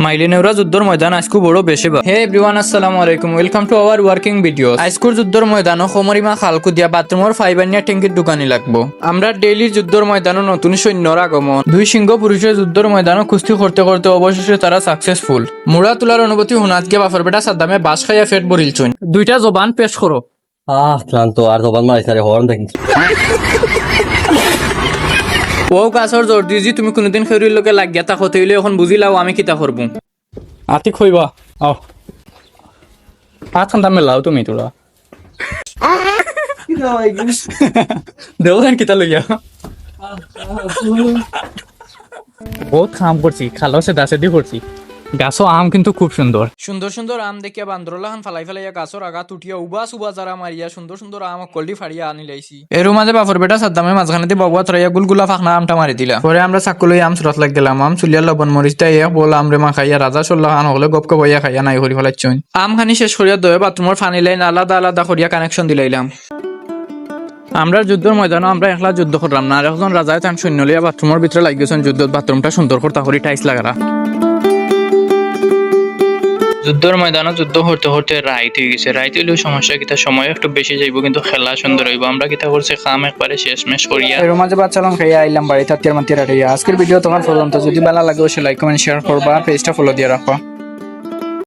মাইলিনেউরা যুদ্ধর ময়দান আজকু বড় বেশি বা হে এভরিওয়ান আসসালামু আলাইকুম welcome to our working videos. আজকুর যুদ্ধর ময়দান খমরিমা খালকু দিয়া বাথরুমর ফাইবানিয়া ট্যাঙ্কির দোকানি লাগবো। আমরা ডেইলি যুদ্ধর ময়দানও নতুন সৈন্যর আগমন, দুই সিংহ পুরুষের যুদ্ধর ময়দানও কুস্তি করতে করতে অবশেষে তারা সাকসেসফুল। মুড়া তোলার অনুভূতি হুনাত গিয়ে বাফর বেটা সাদ্দামে বাস খাইয়া ফেট বরিল চুন। দুইটা জবান পেশ করো। ক্লান্ত আর জবান মারিস না রে, হরন দেখি। ও গাছর জোর দিজি তুমি কোনদিন খেউরির লোকে লাগিয়া তা হতে হইলে এখন বুঝিলাও আমি কিতা করবো। আতি খইবা আও আত খান দামে লাও তুমি তোরা দেওয়ান কিতা লইয়া বহুত কাম করছি, খালো সে দাসে দি করছি। গাছও আম কিন্তু খুব সুন্দর সুন্দর সুন্দর আম দেখিয়া বান্দরলাহান ফালাই ফালাইয়া গাছর আগা তুটিয়া উবা সুবা যারা মারিয়া সুন্দর সুন্দর আম কলডি ফাড়িয়া আনি লাইছি। এর মাঝে বাফর বেটা সাদ্দামে মাঝখানে দিয়ে বাবুয়া তরাইয়া গুলগুলা ফাঁকনা আমটা মারি দিলা। পরে আমরা চাকুলই আম সুরাত লাগ গেলাম। আম চুলিয়া লবণ মরিচ তাই বল আমরে মা খাইয়া রাজা সোল্লাহান হলে গপ গপাইয়া খাইয়া নাই হরি ফেলাইছুন। আম খানি শেষ করিয়া দয়ে বাথরুমের ফানি লাইন আলাদা আলাদা করিয়া কানেকশন দিলাইলাম। আমরা যুদ্ধের ময়দানে আমরা একলা যুদ্ধ করলাম না, আর একজন রাজায় তান সৈন্য লিয়া বাথরুমের ভিতরে লাগিয়েছেন যুদ্ধ। বাথরুমটা সুন্দর করতা করি টাইস লাগারা। যুদ্ধের ময়দানে যুদ্ধ করতে করতে রাইত হয়ে গেছে। রাইত হইলেও সমস্যা কিতা, সময় একটু বেশি যাইব কিন্তু খেলা সুন্দর হইব। আমরা কিতা করছি খাম একবারে শেষ মেশ করিয়া এর মাঝে বাচ্চালাম খাইয়া আইলাম বাড়ি তাতিয়ার মাতিয়ার আটাইয়া। আজকের ভিডিও তোমার পর্যন্ত, যদি ভালো লাগে অবশ্যই লাইক কমেন্ট শেয়ার করবা, পেজটা ফলো দিয়ে রাখবা।